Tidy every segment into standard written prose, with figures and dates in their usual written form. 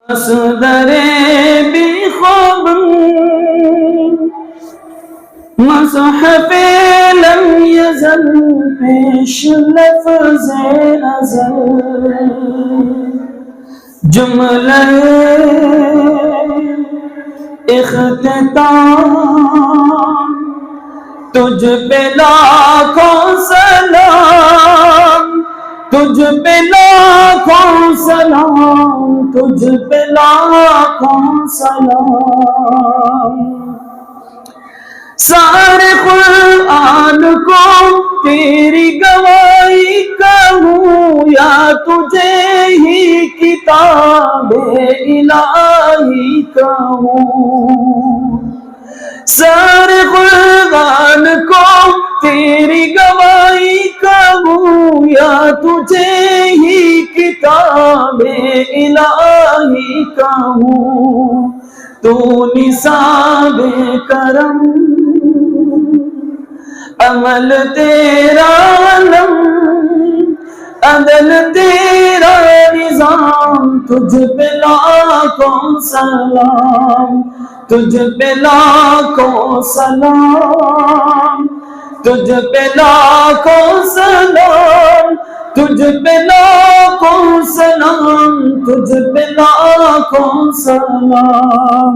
मसदरे बिखुब मसहफ़े lump यज़ल पेश लफ़्ज़े अज़ल जुमले इख्तिताम तुझ पे लाखों सलाम, तुझ पे लाखों सलाम, तुझ पे लाखों सलाम। सारे कुरान को तेरी गवाही कहूँ या तुझे ही किताबे इलाही कहूँ। सारे कुरान को तेरी गवाही कहूँ या तुझे ही किताबे इलाही कहूँ। तू निसाबे करम अमल तेरा अलम, अदल तेरा निजाम, तुझ पे लाखों सलाम, तुझ पे लाखों सलाम, तुझ पे लाखों सलाम, तुझ पे लाखों सलाम, तुझ पे लाखों सलाम।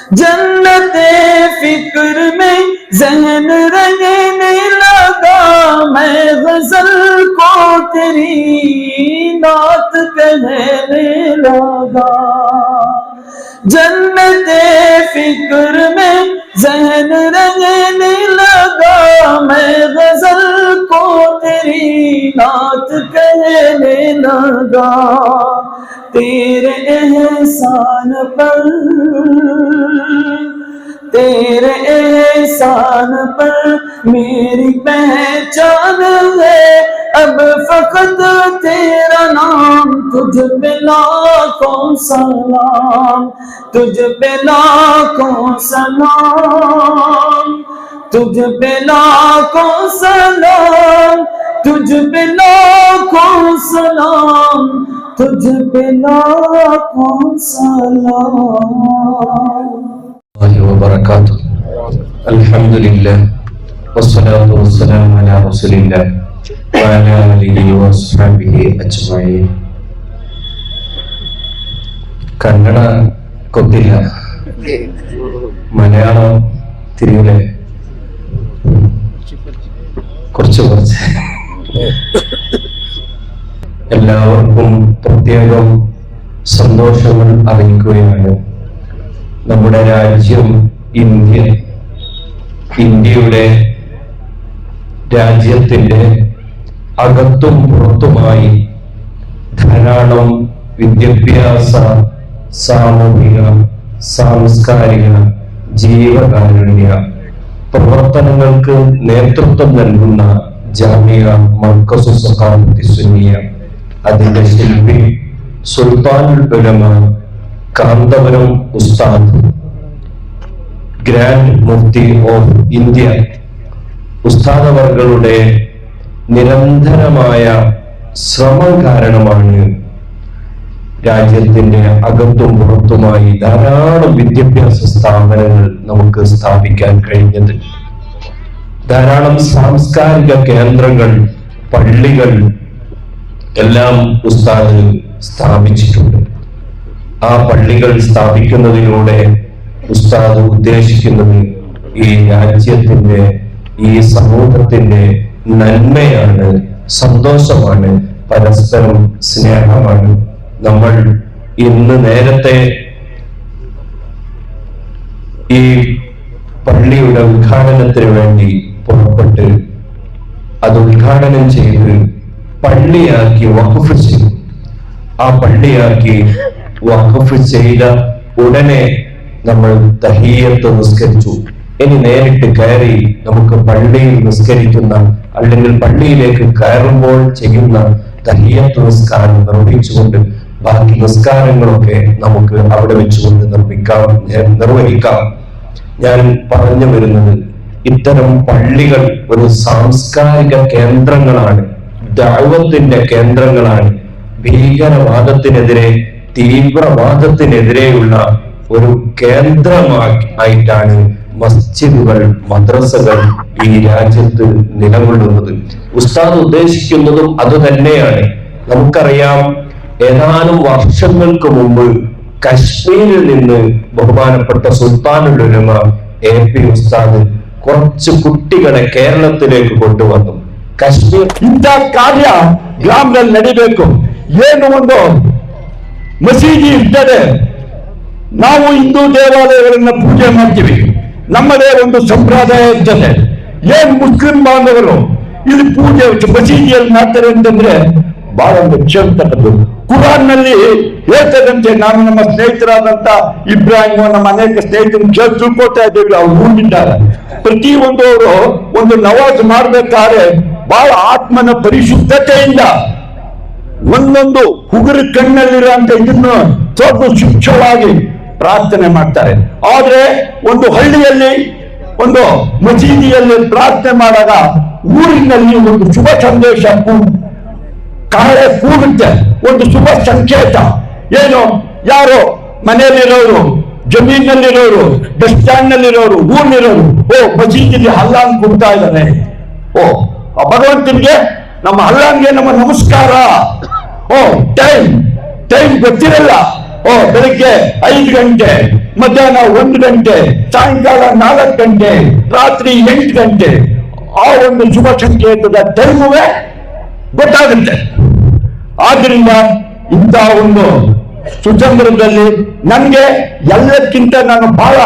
जन्नते फिक्र में ज़हन रंगने लगा, मैं गजल को तेरी नात कहने लगा। जन्नते फिक्र में ज़हन रंगने लगा, मैं गजल को तेरी नात कहने लगा। तेरे एहसान पर, तेरे एहसान पर मेरी पहचान है, अब फकत तेरा नाम, तुझ पे लाखों सलाम, तुझ पे लाखों सलाम, तुझ पे लाखों सलाम, तुझ पे लाखों सलाम, तुझ पे लाखों सलाम। वबरकातुह। अल्हम्दुलिल्लाह वस्सलातु वस्सलामु अला रसूलिल्लाह व अला आलिहि वस्हबिहि अज्मईन। കന്നഡ കൊത്തില്ല, മലയാളം തിരിയിലെ കുറച്ച് എല്ലാവർക്കും പ്രത്യേകം സന്തോഷങ്ങൾ അറിയിക്കുകയാണ്. നമ്മുടെ രാജ്യം ഇന്ത്യയുടെ രാജ്യത്തിന്റെ അകത്തും പുറത്തുമായി ധാരാളം വിദ്യാഭ്യാസ, സാമൂഹിക, സാംസ്കാരിക, ജീവകാരുണ്യ പ്രവർത്തനങ്ങൾക്ക് നേതൃത്വം നൽകുന്ന ജാമിയ മർക്കസു സഖാഫത്തി സുന്നിയ, അതിന്റെ ശില്പി സുൽത്താനുൽ ഉലമ കാന്തപുരം ഉസ്താദ്, ഗ്രാൻഡ് മുഫ്തി ഓഫ് ഇന്ത്യ ഉസ്താദ് അവർകളുടെ നിരന്തരമായ ശ്രമം കാരണമാണ് രാജ്യത്തിന്റെ അകത്തും പുറത്തുമായി ധാരാളം വിദ്യാഭ്യാസ സ്ഥാപനങ്ങൾ നമുക്ക് സ്ഥാപിക്കാൻ കഴിഞ്ഞത്. ധാരാളം സാംസ്കാരിക കേന്ദ്രങ്ങൾ, പള്ളികൾ എല്ലാം ഉസ്താദ് സ്ഥാപിച്ചിട്ടുണ്ട്. ആ പള്ളികൾ സ്ഥാപിക്കുന്നതിലൂടെ ഉസ്താദ് ഉദ്ദേശിക്കുന്നത് ഈ രാജ്യത്തിന്റെ, ഈ സമൂഹത്തിന്റെ നന്മയാണ്, സന്തോഷമാണ്, പരസ്പരം സ്നേഹമാണ്. നമ്മൾ ഇന്ന് നേരത്തെ ഈ പള്ളിയുടെ ഉദ്ഘാടനത്തിന് വേണ്ടി പുറപ്പെട്ട് അത് ഉദ്ഘാടനം ചെയ്ത് പള്ളിയാക്കി വഖഫ് ചെയ്തു. ആ പള്ളിയാക്കി വഖഫ് ചെയ്ത ഉടനെ നമ്മൾ തഹിയ്യത്ത് നിസ്കരിച്ചു. ഇനി നേരിട്ട് കയറി നമുക്ക് പള്ളിയിൽ നിസ്കരിക്കുന്ന, അല്ലെങ്കിൽ പള്ളിയിലേക്ക് കയറുമ്പോൾ ചെയ്യുന്ന തഹിയ്യത്ത് നിസ്കാരം നിർവഹിച്ചുകൊണ്ട് ബാക്കി നിസ്കാരങ്ങളൊക്കെ നമുക്ക് അവിടെ വെച്ചുകൊണ്ട് നിർവഹിക്കാം. ഞാൻ പറഞ്ഞു വരുന്നത്, ഇത്തരം പള്ളികൾ ഒരു സാംസ്കാരിക കേന്ദ്രങ്ങളാണ്, ദഅവത്തിന്റെ കേന്ദ്രങ്ങളാണ്. ഭീകരവാദത്തിനെതിരെ, തീവ്രവാദത്തിനെതിരെയുള്ള ഒരു കേന്ദ്രമായിട്ടാണ് മസ്ജിദുകൾ, മദ്രസകൾ ഈ രാജ്യത്ത് നിലകൊള്ളുന്നത്. ഉസ്താദ് ഉദ്ദേശിക്കുന്നതും അതുതന്നെയാണ്. നമുക്കറിയാം, ഏതാനും വർഷങ്ങൾക്ക് മുമ്പ് കശ്മീരിൽ നിന്ന് ബഹുമാനപ്പെട്ട സുൽത്താനുൽ ഉലമ AP ഉസ്താദ് കുറച്ച് ಕುಟ್ಟಿಗಳೇ ಕೇರಳത്തിലേക്ക് ಕೊಟ್ಟುವನು. ಕಾಶ್ಮೀರ ಇಂಥ ಕಾರ್ಯ ಗ್ರಾಮದಲ್ಲಿ ನಡಿಬೇಕು. ಏನು ಒಂದು ಮಸೀದಿ ಇರ್ತದೆ, ನಾವು ಹಿಂದೂ ದೇವಾಲಯಗಳನ್ನ ಪೂಜೆ ಮಾಡ್ತೀವಿ, ನಮ್ಮದೇ ಒಂದು ಸಂಪ್ರದಾಯ ಇರ್ತದೆ. ಏನ್ ಮುಸ್ಲಿಂ ಬಾಂಧವರು ಇಲ್ಲಿ ಪೂಜೆ ಮಸೀದಿಯಲ್ಲಿ ಮಾಡ್ತಾರೆ ಅಂತಂದ್ರೆ ಬಹಳ ಮೆಚ್ಚತಕ್ಕದ್ದು. ಕುರಾನ್ ನಲ್ಲಿ ಹೇಳ್ತದಂತೆ, ನಾನು ನಮ್ಮ ಸ್ನೇಹಿತರಾದಂತ ಇಬ್ರಾಹಿಂ, ನಮ್ಮ ಅನೇಕ ಸ್ನೇಹಿತರನ್ನು ತಿಳ್ಕೊಳ್ತಾ ಇದ್ದೇವೆ. ಅವ್ರು ಊರಿದ್ದಾರೆ, ಪ್ರತಿ ಅವರು ಒಂದು ನವಾಜ್ ಮಾಡ್ಬೇಕಾದ್ರೆ ಬಹಳ ಆತ್ಮನ ಪರಿಶುದ್ಧತೆಯಿಂದ ಒಂದೊಂದು ಹುಗುರು ಕಣ್ಣಲ್ಲಿರುವಂತ ಇದನ್ನು ಸ್ವಲ್ಪ ಸೂಕ್ಷ್ಮವಾಗಿ ಪ್ರಾರ್ಥನೆ ಮಾಡ್ತಾರೆ. ಆದ್ರೆ ಒಂದು ಹಳ್ಳಿಯಲ್ಲಿ ಒಂದು ಮಸೀದಿಯಲ್ಲಿ ಪ್ರಾರ್ಥನೆ ಮಾಡಿದಾಗ ಊರಿನಲ್ಲಿ ಒಂದು ಶುಭ ಸಂದೇಶ ಕಾಳೆ ಕೂಗುತ್ತೆ, ಒಂದು ಶುಭ ಸಂಕೇತ. ಏನು, ಯಾರೋ ಮನೆಯಲ್ಲಿರೋರು, ಜಮೀನಲ್ಲಿರೋರು, ಬಸ್ ಸ್ಟ್ಯಾಂಡ್ ನಲ್ಲಿರೋರು, ಊರಿನಲ್ಲಿರೋರು, ಓ ಮಸೀದಿಯಲ್ಲಿ ಹಲ್ಲಾನ್ ಕೊಡ್ತಾ ಇದ್ದಾನೆ, ಓ ಭಗವಂತನಿಗೆ ನಮ್ಮ ಹಲ್ಲಾನ್ಗೆ ನಮ್ಮ ನಮಸ್ಕಾರ. ಓ ಟೈಮ್ ಗೊತ್ತಿರಲ್ಲ. ಓ ಬೆಳಿಗ್ಗೆ 5 ಗಂಟೆ, ಮಧ್ಯಾಹ್ನ 1 ಗಂಟೆ, ಸಾಯಂಕಾಲ 4 ಗಂಟೆ, ರಾತ್ರಿ 8 ಗಂಟೆ, ಆ ಒಂದು ಶುಭ ಸಂಕೇತದ ಟೈಮುವೆ ಗೊತ್ತಾಗುತ್ತೆ. ಆದ್ರಿಂದ ಇಂಥ ಒಂದು ಸುಸಂದರ್ಭದಲ್ಲಿ ನನಗೆ ಎಲ್ಲಕ್ಕಿಂತ ನಾನು ಬಹಳ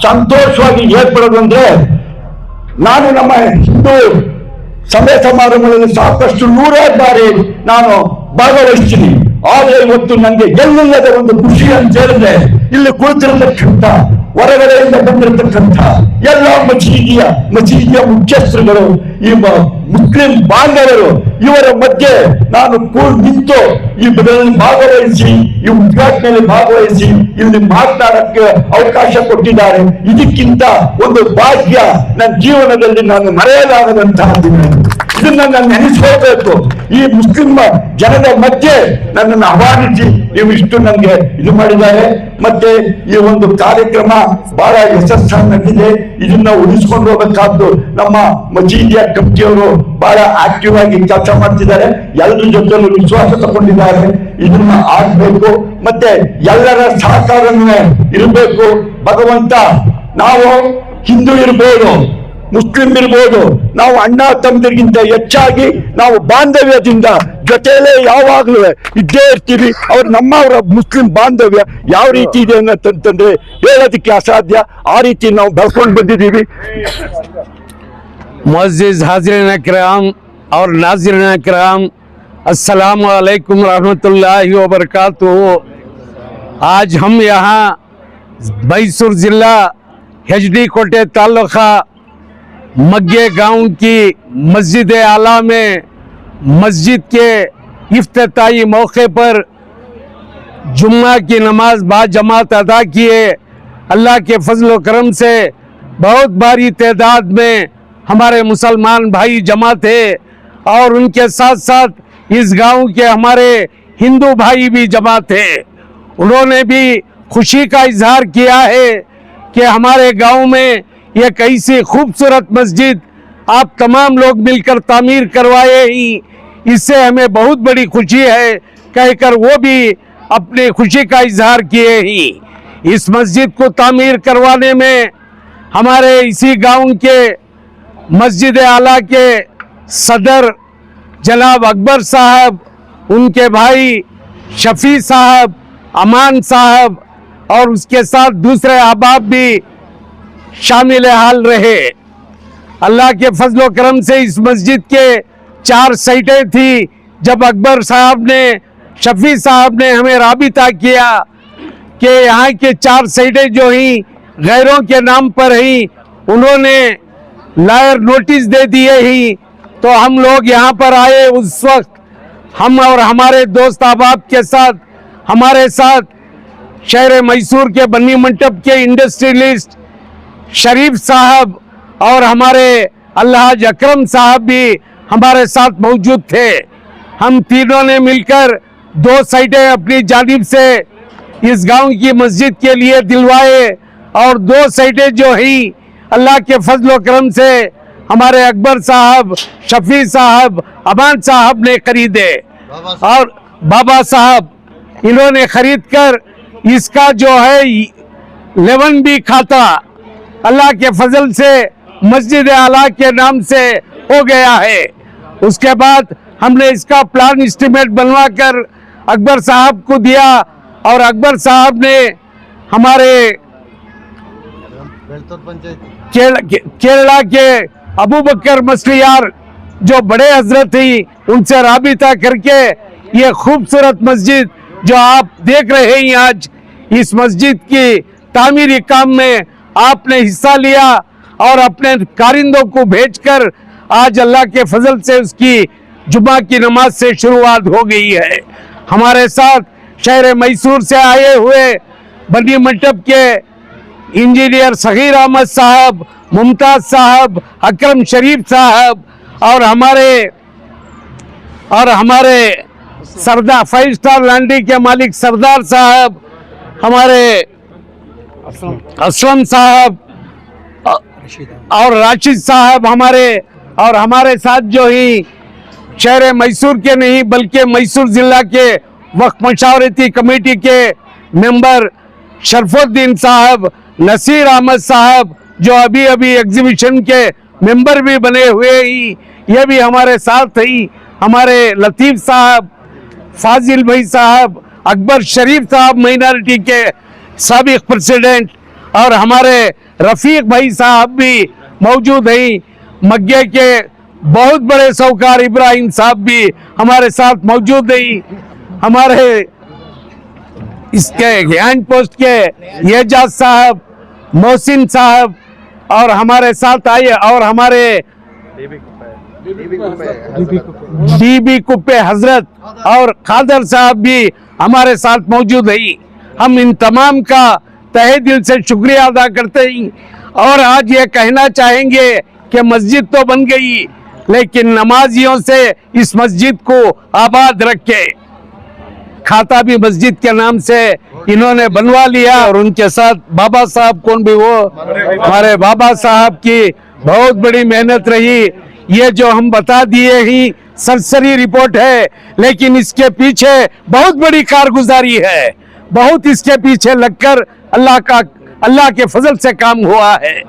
ಸಂತೋಷವಾಗಿ ಏರ್ಪಡೋದು ಅಂದ್ರೆ, ನಾನು ನಮ್ಮ ಹಿಂದೂ ಸಭೆ ಸಮಾರಂಭಗಳಲ್ಲಿ ಸಾಕಷ್ಟು 100 ಬಾರಿ ನಾನು ಭಾಗವಹಿಸ್ತೀನಿ. ಆದ್ರೆ ಇವತ್ತು ನನಗೆ ಎಲ್ಲಿಲ್ಲದ ಒಂದು ಖುಷಿ ಅಂತ ಹೇಳಿದ್ರೆ, ಇಲ್ಲಿ ಕುಳಿತಿರತಕ್ಕಂಥ ಹೊರಗಡೆಯಿಂದ ಬಂದಿರತಕ್ಕಂಥ ಎಲ್ಲ ಮಸೀದಿಯ ಮುಖ್ಯಸ್ಥರುಗಳು, ಈ ಮುಸ್ಲಿಂ ಬಾಂಧವರು, ಇವರ ಮಧ್ಯೆ ನಾನು ನಿಂತು ಇದರಲ್ಲಿ ಭಾಗವಹಿಸಿ, ಈ ಉದ್ಘಾಟನೆಯಲ್ಲಿ ಭಾಗವಹಿಸಿ ಇಲ್ಲಿ ಮಾತನಾಡಕ್ಕೆ ಅವಕಾಶ ಕೊಟ್ಟಿದ್ದಾರೆ. ಇದಕ್ಕಿಂತ ಒಂದು ಭಾಗ್ಯ ನನ್ನ ಜೀವನದಲ್ಲಿ ನಾನು ಮರೆಯಲಾಗದಂತಹ ದಿನ. ಇದನ್ನ ನಾನು ನೆನೆಸ್ಕೋಬೇಕು. ಈ ಮುಸ್ಲಿಂ ಜನರ ಮಧ್ಯೆ ನನ್ನನ್ನು ಆಹ್ವಾನಿಸಿ ನೀವು ಇಷ್ಟು ನನಗೆ ಇದು ಮಾಡಿದ್ದಾರೆ. ಮತ್ತೆ ಈ ಒಂದು ಕಾರ್ಯಕ್ರಮ ಬಹಳ ಯಶಸ್ಸಾಗಿದೆ. ಇದನ್ನ ಉಳಿಸ್ಕೊಂಡು ಹೋಗಬೇಕಾದ್ದು ನಮ್ಮ ಮಸೀದಿಯ ಕಮಿಟಿಯವರು ಬಹಳ ಆಕ್ಟಿವ್ ಆಗಿ ಕೆಲಸ ಮಾಡ್ತಿದ್ದಾರೆ. ಎಲ್ಲರ ಜೊತೆಲೂ ವಿಶ್ವಾಸ ತಗೊಂಡಿದ್ದಾರೆ. ಇದನ್ನ ಆಗ್ಬೇಕು, ಮತ್ತೆ ಎಲ್ಲರ ಸಹಕಾರವೇ ಇರಬೇಕು. ಭಗವಂತ, ನಾವು ಹಿಂದೂ ಇರ್ಬೋದು, ಮುಸ್ಲಿಂ ಇರ್ಬೋದು, ನಾವು ಅಣ್ಣ ತಮ್ಮದಿಗಿಂತ ಹೆಚ್ಚಾಗಿ ನಾವು ಬಾಂಧವ್ಯದಿಂದ ಜೊತೆಯಲ್ಲೇ ಯಾವಾಗಲೂ ಇದ್ದೇ ಇರ್ತೀವಿ. ನಮ್ಮವರ ಮುಸ್ಲಿಂ ಬಾಂಧವ್ಯ ಯಾವ ರೀತಿ ಇದೆ ಅನ್ನೋದಂತಂದ್ರೆ ಹೇಳೋದಕ್ಕೆ ಅಸಾಧ್ಯ. ಆ ರೀತಿ ನಾವು ಬೆಳ್ಕೊಂಡು ಬಂದಿದ್ದೀವಿ. मुअज़्ज़िज़ हाज़िरीन किराम और नाज़रीन किराम, अस्सलामु अलैकुम रहमतुल्लाहि व बरकातुहू। आज हम यहाँ मैसूर ज़िला HD कोटे तालुका मग्गे गांव की मस्जिद आला में मस्जिद के इफ्तिताई मौके पर जुम्मा की नमाज बाजमात अदा किए। अल्लाह के फजल व करम से बहुत भारी तादाद में हमारे मुसलमान भाई जमा थे और उनके साथ साथ इस गांव के हमारे हिंदू भाई भी जमा थे। उन्होंने भी खुशी का इजहार किया है कि हमारे गांव में एक ऐसी खूबसूरत मस्जिद आप तमाम लोग मिलकर तामीर करवाए ही, इससे हमें बहुत बड़ी खुशी है कहकर वो भी अपनी खुशी का इजहार किए ही। इस मस्जिद को तामीर करवाने में हमारे इसी गांव के मस्जिद आला के सदर जनाब अकबर साहब, उनके भाई शफी साहब, अमान साहब और उसके साथ दूसरे अहबाब भी शामिल हाल रहे। अल्लाह के फजलो करम से इस मस्जिद के 4 साइटें थी। जब अकबर साहब ने, शफी साहब ने हमें राबिता किया कि यहाँ के 4 साइटें जो ही गैरों के नाम पर ही, उन्होंने लायर नोटिस दे दिए ही, तो हम लोग यहाँ पर आए। उस वक्त हम और हमारे दोस्त अहबाब के साथ, हमारे साथ शहर मैसूर के बन्नी मंटप के इंडस्ट्रियलिस्ट शरीफ साहब और हमारे अल्लाज अकरम साहब भी हमारे साथ मौजूद थे। हम तीनों ने मिलकर 2 साइटें अपनी जानिब से इस गांव की मस्जिद के लिए दिलवाए और 2 साइटें जो ही अल्लाह के फजल करम से हमारे अकबर साहब, शफी साहब, अमान साहब ने खरीदे और बाबा साहब इन्होंने खरीद कर इसका जो है 11B खाता अल्लाह के फजल से मस्जिद आला के नाम से हो गया है। उसके बाद हमने इसका प्लान एस्टीमेट बनवा कर अकबर साहब को दिया और अकबर साहब ने हमारे केरला के अबू बकर मसलियार जो बड़े हजरत थी उनसे राबिता करके ये खूबसूरत मस्जिद जो आप देख रहे हैं आज, इस मस्जिद की तामीरी काम में आपने हिस्सा लिया और अपने कारिंदों को भेजकर आज अल्लाह के फजल से उसकी जुमा की नमाज से शुरुआत हो गई है। हमारे साथ शहर मैसूर से आए हुए बनी मंडप के इंजीनियर सगीर अहमद साहब, मुमताज साहब, अकरम शरीफ साहब और हमारे सरदार 5 स्टार लैंडी के मालिक सरदार साहब, हमारे असलम साहब और राशिद साहब हमारे साथ जो ही शहर मैसूर के नहीं बल्कि मैसूर जिला के वक्फ मशावरती कमेटी के मेंबर शरफुद्दीन साहब, नसीर अहमद साहब जो अभी अभी एग्जीबिशन के मेंबर भी बने हुए ही ये भी हमारे साथ ही, हमारे लतीफ़ साहब, फाजिल भाई साहब, अकबर शरीफ साहब माइनॉरिटी के साबिक प्रेसिडेंट और हमारे रफीक भाई साहब भी मौजूद हैं। मग्गे के बहुत बड़े सौकार इब्राहिम साहब भी हमारे साथ मौजूद हैं। हमारे इसके हैंड पोस्ट के एजाज साहब, मोहसिन साहब और हमारे साथ आए और हमारे डीबी कुप्पे हजरत और खादर साहब भी हमारे साथ मौजूद हैं। हम इन तमाम का तहे दिल से शुक्रिया अदा करते हैं और आज ये कहना चाहेंगे कि मस्जिद तो बन गई लेकिन नमाजियों से इस मस्जिद को आबाद रखे। खाता भी मस्जिद के नाम से इन्होंने बनवा लिया और उनके साथ बाबा साहब, कौन भी वो हमारे बाबा साहब की बहुत बड़ी मेहनत रही। ये जो हम बता दिए ही सरसरी रिपोर्ट है लेकिन इसके पीछे बहुत बड़ी कारगुजारी है, बहुत इसके पीछे लगकर अल्लाह के फजल से काम हुआ है।